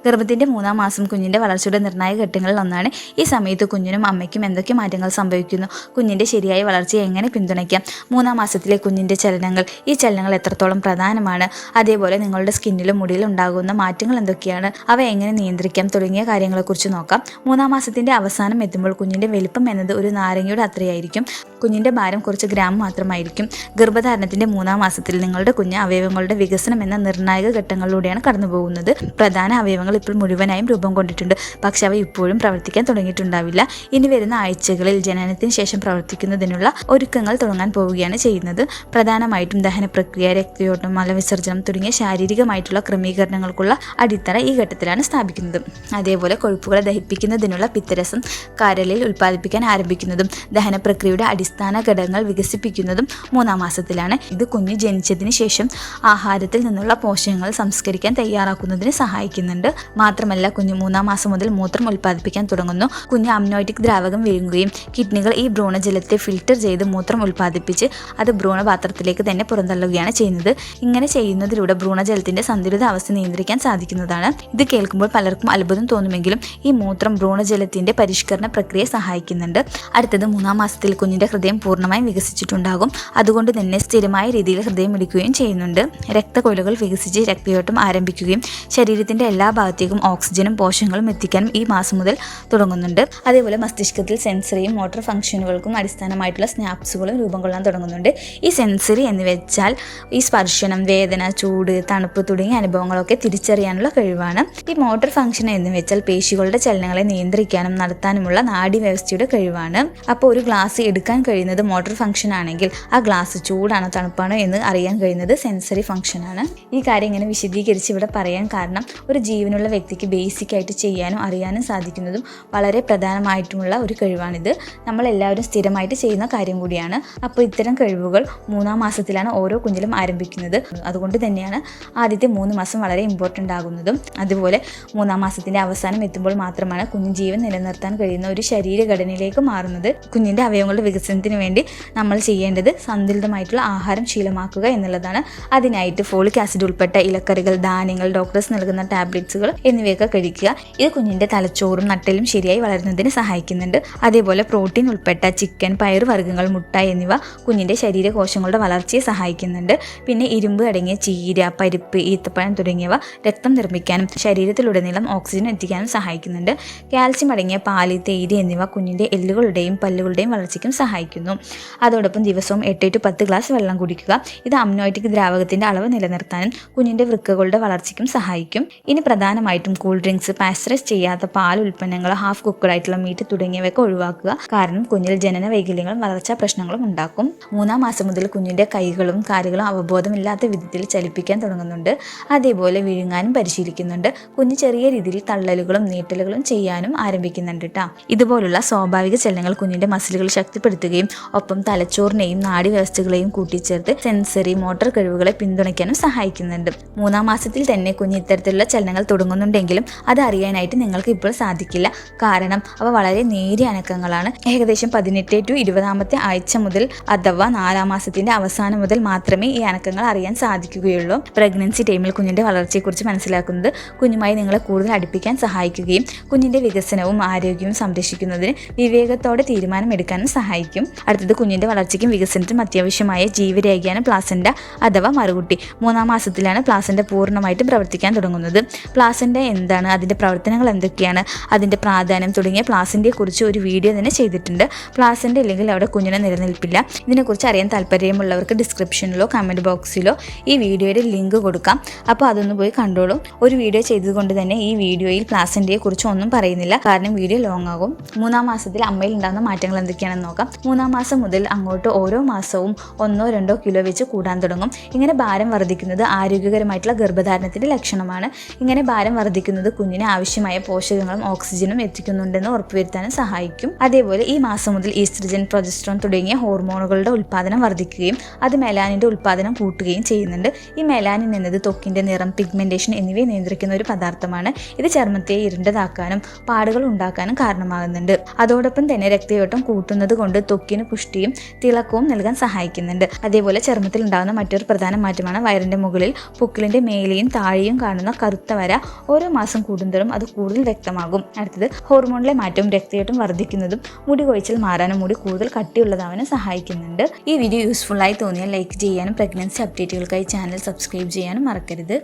ഗർഭത്തിൻ്റെ 3-ാം മാസം കുഞ്ഞിൻ്റെ വളർച്ചയുടെ നിർണായക ഘട്ടങ്ങളിൽ ഒന്നാണ്. ഈ സമയത്ത് കുഞ്ഞിനും അമ്മയ്ക്കും എന്തൊക്കെ മാറ്റങ്ങൾ സംഭവിക്കുന്നു, കുഞ്ഞിൻ്റെ ശരിയായ വളർച്ചയെ എങ്ങനെ പിന്തുണയ്ക്കാം, 3-ാം മാസത്തിലെ കുഞ്ഞിൻ്റെ ചലനങ്ങൾ, ഈ ചലനങ്ങൾ എത്രത്തോളം പ്രധാനമാണ്, അതേപോലെ നിങ്ങളുടെ സ്കിന്നിലും മുടിയിലും ഉണ്ടാകുന്ന മാറ്റങ്ങൾ എന്തൊക്കെയാണ്, അവ എങ്ങനെ നിയന്ത്രിക്കാം തുടങ്ങിയ കാര്യങ്ങളെക്കുറിച്ച് നോക്കാം. 3-ാം മാസത്തിൻ്റെ അവസാനം എത്തുമ്പോൾ കുഞ്ഞിൻ്റെ വലിപ്പം എന്നത് ഒരു നാരങ്ങയുടെ അത്രയായിരിക്കും. കുഞ്ഞിൻ്റെ ഭാരം കുറച്ച് ഗ്രാം മാത്രമായിരിക്കും. ഗർഭധാരണത്തിൻ്റെ 3-ാം മാസത്തിൽ നിങ്ങളുടെ കുഞ്ഞ് അവയവങ്ങളുടെ വികസനം എന്ന നിർണായക ഘട്ടങ്ങളിലൂടെയാണ് കടന്നുപോകുന്നത്. പ്രധാന അവയവങ്ങൾ ഇപ്പോൾ മുഴുവനായും രൂപം കൊണ്ടിട്ടുണ്ട്, പക്ഷെ അവ ഇപ്പോഴും പ്രവർത്തിക്കാൻ തുടങ്ങിയിട്ടുണ്ടാവില്ല. ഇനി വരുന്ന ആഴ്ചകളിൽ ജനനത്തിന് ശേഷം പ്രവർത്തിക്കുന്നതിനുള്ള ഒരുക്കങ്ങൾ തുടങ്ങാൻ പോവുകയാണ് ചെയ്യുന്നത്. പ്രധാനമായിട്ടും ദഹന പ്രക്രിയ, രക്തയോട്ടം, മലവിസർജനം തുടങ്ങിയ ശാരീരികമായിട്ടുള്ള ക്രമീകരണങ്ങൾക്കുള്ള അടിത്തറ ഈ ഘട്ടത്തിലാണ് സ്ഥാപിക്കുന്നത്. അതേപോലെ കൊഴുപ്പുകളെ ദഹിപ്പിക്കുന്നതിനുള്ള പിത്തരസം കരളിൽ ഉൽപ്പാദിപ്പിക്കാൻ ആരംഭിക്കുന്നതും ദഹന പ്രക്രിയയുടെ അടിസ്ഥാന ഘടകങ്ങൾ വികസിപ്പിക്കുന്നതും 3-ാം മാസത്തിലാണ്. ഇത് കുഞ്ഞ് ജനിച്ചതിന് ശേഷം ആഹാരത്തിൽ നിന്നുള്ള പോഷകങ്ങൾ സംസ്കരിക്കാൻ തയ്യാറാക്കുന്നതിന് സഹായിക്കുന്നുണ്ട്. മാത്രമല്ല കുഞ്ഞ് 3-ാം മാസം മുതൽ മൂത്രം ഉൽപ്പാദിപ്പിക്കാൻ തുടങ്ങുന്നു. കുഞ്ഞ് അമ്നോറ്റിക് ദ്രാവകം വിഴുങ്ങുകയും കിഡ്നികൾ ഈ ഭ്രൂണജലത്തെ ഫിൽട്ടർ ചെയ്ത് മൂത്രം ഉൽപ്പാദിപ്പിച്ച് അത് ഭ്രൂണപാത്രത്തിലേക്ക് തന്നെ പുറന്തള്ളുകയാണ് ചെയ്യുന്നത്. ഇങ്ങനെ ചെയ്യുന്നതിലൂടെ ഭ്രൂണജലത്തിന്റെ സന്തുലിത അവസ്ഥ നിയന്ത്രിക്കാൻ സാധിക്കുന്നതാണ്. ഇത് കേൾക്കുമ്പോൾ പലർക്കും അത്ഭുതം തോന്നുമെങ്കിലും ഈ മൂത്രം ഭ്രൂണജലത്തിന്റെ പരിഷ്കരണ പ്രക്രിയയെ സഹായിക്കുന്നുണ്ട്. അടുത്തത് 3-ാം മാസത്തിൽ കുഞ്ഞിന്റെ ഹൃദയം പൂർണ്ണമായും വികസിച്ചിട്ടുണ്ടാകും. അതുകൊണ്ട് തന്നെ സ്ഥിരമായ രീതിയിൽ ഹൃദയം ഇടിക്കുകയും ചെയ്യുന്നുണ്ട്. രക്തക്കൊഴലുകൾ വികസിച്ച് രക്തയോട്ടം ആരംഭിക്കുകയും ശരീരത്തിന്റെ എല്ലാ ഭാഗത്തേക്കും ഓക്സിജനും പോഷകങ്ങളും എത്തിക്കാനും ഈ മാസം മുതൽ തുടങ്ങുന്നുണ്ട്. അതേപോലെ മസ്തിഷ്കത്തിൽ സെൻസറിയും മോട്ടോർ ഫംഗ്ഷനുകൾക്കും അടിസ്ഥാനമായിട്ടുള്ള സ്നാപ്സുകളും രൂപം കൊള്ളാൻ തുടങ്ങുന്നുണ്ട്. ഈ സെൻസറി എന്ന് വെച്ചാൽ ഈ സ്പർശനം, വേദന, ചൂട്, തണുപ്പ് തുടങ്ങിയ അനുഭവങ്ങളൊക്കെ തിരിച്ചറിയാനുള്ള കഴിവാണ്. ഈ മോട്ടോർ ഫംഗ്ഷൻ എന്ന് വെച്ചാൽ പേശികളുടെ ചലനങ്ങളെ നിയന്ത്രിക്കാനും നടത്താനുമുള്ള നാഡീവ്യവസ്ഥയുടെ കഴിവാണ്. അപ്പോൾ ഒരു ഗ്ലാസ് എടുക്കാൻ കഴിയുന്നത് മോട്ടോർ ഫംഗ്ഷൻ ആണെങ്കിൽ ആ ഗ്ലാസ് ചൂടാണോ തണുപ്പാണോ എന്ന് അറിയാൻ കഴിയുന്നത് സെൻസറി ഫംഗ്ഷനാണ്. ഈ കാര്യം ഇങ്ങനെ വിശദീകരിച്ച് ഇവിടെ പറയാൻ കാരണം ഒരു ജീവനുള്ള വ്യക്തിക്ക് ബേസിക് ആയിട്ട് ചെയ്യാനും അറിയാനും സാധിക്കുന്നതും വളരെ പ്രധാനമായിട്ടുമുള്ള ഒരു കഴിവാണിത്. നമ്മളെല്ലാവരും സ്ഥിരമായിട്ട് ചെയ്യുന്ന കാര്യം കൂടിയാണ്. അപ്പോൾ ഇത്തരം കഴിവുകൾ 3-ാം മാസത്തിലാണ് ഓരോ കുഞ്ഞിലും ആരംഭിക്കുന്നത്. അതുകൊണ്ട് തന്നെയാണ് ആദ്യത്തെ 3 മാസം വളരെ ഇമ്പോർട്ടൻ്റ് ആകുന്നതും. അതുപോലെ 3-ാം മാസത്തിൻ്റെ അവസാനം എത്തുമ്പോൾ മാത്രമാണ് കുഞ്ഞ് ജീവൻ നിലനിർത്താൻ കഴിയുന്ന ഒരു ശരീരഘടനയിലേക്ക് മാറുന്നത്. കുഞ്ഞിൻ്റെ അവയവങ്ങളുടെ വികസനത്തിന് വേണ്ടി നമ്മൾ ചെയ്യേണ്ടത് സന്തുലിതമായിട്ടുള്ള ആഹാരം ശീലമാക്കുക എന്നുള്ളതാണ്. അതിനായിട്ട് ഫോളിക് ആസിഡ് ഉൾപ്പെട്ട ഇലക്കറികൾ, ധാന്യങ്ങൾ, ഡോക്ടേഴ്സ് നൽകുന്ന ടാബ്ലറ്റ്സുകൾ എന്നിവയൊക്കെ കഴിക്കുക. ഇത് കുഞ്ഞിൻ്റെ തലച്ചോറും നട്ടലും ശരിയായി വളരുന്നതിന് സഹായിക്കുന്നുണ്ട്. അതേപോലെ പ്രോട്ടീൻ ഉൾപ്പെട്ട ചിക്കൻ, പയറുവർഗ്ഗങ്ങൾ, മുട്ട എന്നിവ കുഞ്ഞിൻ്റെ ശരീരകോശങ്ങളുടെ വളർച്ചയെ സഹായിക്കുന്നുണ്ട്. പിന്നെ ഇരുമ്പ് അടങ്ങിയ ചീര, പരിപ്പ്, ഈത്തപ്പഴം തുടങ്ങിയവ രക്തം നിർമ്മിക്കാനും ശരീരത്തിലുടനീളം ഓക്സിജൻ എത്തിക്കാനും സഹായിക്കുന്നുണ്ട്. കാൽസ്യം അടങ്ങിയ പാല്, തേയില എന്നിവ കുഞ്ഞിൻ്റെ എല്ലുകളുടെയും പല്ലുകളുടെയും വളർച്ചയ്ക്കും സഹായിക്കുന്നു. അതോടൊപ്പം ദിവസവും 8 to 10 ഗ്ലാസ് വെള്ളം കുടിക്കുക. ഇത് അമ്നോറ്റിക് ദ്രാവകത്തിന്റെ അളവ് നിലനിർത്താനും കുഞ്ഞിൻ്റെ വൃക്കകളുടെ വളർച്ചയ്ക്കും സഹായിക്കും. ഇനി പ്രധാനമായിട്ടും കൂൾ ഡ്രിങ്ക്സ്, പാസ്ചറൈസ് ചെയ്യാത്ത പാൽ ഉൽപ്പന്നങ്ങൾ, ഹാഫ് കുക്ക്ഡ് ആയിട്ടുള്ള മീറ്റ് തുടങ്ങിയവയൊക്കെ ഒഴിവാക്കുക. കാരണം കുഞ്ഞിൽ ജനന വൈകല്യങ്ങളും വളർച്ചാ പ്രശ്നങ്ങളും ഉണ്ടാക്കും. 3-ാം മാസം മുതൽ കുഞ്ഞിൻ്റെ കൈകളും കാലുകളും അവബോധമില്ലാത്ത വിധത്തിൽ ചലിപ്പിക്കാൻ തുടങ്ങുന്നുണ്ട്. അതേപോലെ വിഴുങ്ങാനും പരിശീലിക്കുന്നുണ്ട്. കുഞ്ഞ് ചെറിയ രീതിയിൽ തള്ളലുകളും നീട്ടലുകളും ചെയ്യാനും ആരംഭിക്കുന്നുണ്ട് കേട്ടോ. ഇതുപോലുള്ള സ്വാഭാവിക ചലനങ്ങൾ കുഞ്ഞിൻ്റെ മസിലുകൾ ശക്തിപ്പെടുത്തുകയും ഒപ്പം തലച്ചോറിനെയും നാഡീവ്യവസ്ഥകളെയും കൂട്ടിച്ചേർത്ത് സെൻസറി മോട്ടോർ കഴിവുകളെ പിന്തുണയ്ക്കാനും സഹായിക്കുന്നുണ്ട്. 3-ാം മാസത്തിൽ തന്നെ കുഞ്ഞ് ഇത്തരത്തിലുള്ള ചലനങ്ങൾ തുടങ്ങുന്നുണ്ടെങ്കിലും അത് അറിയാനായിട്ട് നിങ്ങൾക്ക് ഇപ്പോൾ സാധിക്കില്ല. കാരണം അവ വളരെ നേരിയ അനക്കങ്ങളാണ്. ഏകദേശം 18 to 20 ആഴ്ച മുതൽ അഥവാ 4-ാം മാസത്തിന്റെ അവസാനം മുതൽ മാത്രമേ ഈ അനക്കങ്ങൾ അറിയാൻ സാധിക്കുകയുള്ളൂ. പ്രഗ്നൻസി ടൈമിൽ കുഞ്ഞിന്റെ വളർച്ചയെക്കുറിച്ച് മനസ്സിലാക്കുന്നത് കുഞ്ഞുമായി നിങ്ങളെ കൂടുതൽ അടുപ്പിക്കാൻ സഹായിക്കുകയും കുഞ്ഞിന്റെ വികസനവും ആരോഗ്യവും സംരക്ഷിക്കുന്നതിന് വിവേകത്തോടെ തീരുമാനം എടുക്കാനും സഹായിക്കും. അടുത്തത് കുഞ്ഞിന്റെ വളർച്ചയ്ക്കും വികസനത്തിനും അത്യാവശ്യമായ ജീവരേഖയാണ് പ്ലാസന്റ അഥവാ മറുകുട്ടി. 3-ാം മാസത്തിലാണ് പ്ലാസന്റ പൂർണ്ണമായിട്ടും പ്രവർത്തിക്കാൻ തുടങ്ങുന്നത്. പ്ലാസന്റ എന്താണ്, അതിന്റെ പ്രവർത്തനങ്ങൾ എന്തൊക്കെയാണ്, അതിന്റെ പ്രാധാന്യം തുടങ്ങിയ പ്ലാസന്റയെക്കുറിച്ച് ഒരു വീഡിയോ തന്നെ ചെയ്തിട്ടുണ്ട്. പ്ലാസന്റ ഇല്ലെങ്കിൽ അവിടെ കുഞ്ഞിനെ നിലനിൽപ്പില്ല. ഇതിനെക്കുറിച്ച് അറിയാൻ താല്പര്യമുള്ളവർക്ക് ഡിസ്ക്രിപ്ഷനിലോ കമൻറ്റ് ബോക്സിലോ ഈ വീഡിയോയുടെ ലിങ്ക് കൊടുക്കാം. അപ്പോൾ അതൊന്ന് പോയി കണ്ടോളൂ. ഒരു വീഡിയോ ചെയ്തതുകൊണ്ട് തന്നെ ഈ വീഡിയോയിൽ പ്ലാസന്റയെ കുറിച്ച് ഒന്നും പറയുന്നില്ല, കാരണം വീഡിയോ ലോങ് ആകും. 3-ാം മാസത്തിൽ അമ്മയിൽ ഉണ്ടാകുന്ന മാറ്റങ്ങൾ എന്തൊക്കെയാണെന്ന് നോക്കാം. 3-ാം മാസം മുതൽ അങ്ങോട്ട് ഓരോ മാസവും 1-2 കിലോ വെച്ച് കൂടാൻ തുടങ്ങും. ഇങ്ങനെ ഭാരം വർദ്ധിക്കുന്നത് ആരോഗ്യകരമായിട്ടുള്ള ഗർഭധാരണത്തിന്റെ ലക്ഷണമാണ്. ഇങ്ങനെ ഭാരം വർദ്ധിക്കുന്നത് കുഞ്ഞിന് ആവശ്യമായ പോഷകങ്ങളും ഓക്സിജനും എത്തിക്കുന്നുണ്ടെന്ന് ഉറപ്പുവരുത്താനും സഹായിക്കും. അതേപോലെ ഈ മാസം മുതൽ ഈസ്ട്രജൻ, പ്രൊജസ്ട്രോൺ തുടങ്ങിയ ഹോർമോണുകളുടെ ഉൽപ്പാദനം വർദ്ധിക്കുകയും അത് മെലാനിന്റെ ഉൽപ്പാദനം കൂട്ടുകയും ചെയ്യുന്നുണ്ട്. ഈ മെലാനിൻ എന്നത് ത്വക്കിന്റെ നിറം, പിഗ്മെന്റേഷൻ എന്നിവയെ നിയന്ത്രിക്കുന്ന ഒരു പദാർത്ഥമാണ്. ഇത് ചർമ്മത്തെ ഇരുണ്ടതാക്കാനും പാടുകൾ ഉണ്ടാക്കാനും കാരണമാകുന്നുണ്ട്. അതോടൊപ്പം തന്നെ രക്തയോട്ടം കൂട്ടുന്നത് കൊണ്ട് ത്വക്കിന് പുഷ്ടിയും തിളക്കവും നൽകാൻ സഹായിക്കുന്നുണ്ട്. അതേപോലെ ചർമ്മത്തിൽ ഉണ്ടാകുന്ന മറ്റൊരു പ്രധാന മാറ്റമാണ് വയറിന്റെ മുകളിൽ പൊക്കിളിന്റെ മേലെയും താഴെയും കാണുന്ന കറുത്ത വര. ഓരോ മാസം കൂടുന്തോറും അത് കൂടുതൽ വ്യക്തമാകും. അടുത്തത് ഹോർമോണിലെ മാറ്റവും രക്തയോട്ടം വർദ്ധിക്കുന്നതും മുടി കൊഴിച്ചിൽ മാറാനും മുടി കൂടുതൽ കട്ടിയുള്ളതാവാനും സഹായിക്കുന്നുണ്ട്. ഈ വീഡിയോ യൂസ്ഫുള്ളായി തോന്നിയാൽ ലൈക്ക് ചെയ്യാനും പ്രഗ്നൻസി അപ്ഡേറ്റുകൾക്കായി ചാനൽ സബ്സ്ക്രൈബ് ചെയ്യാനും മറക്കരുത്.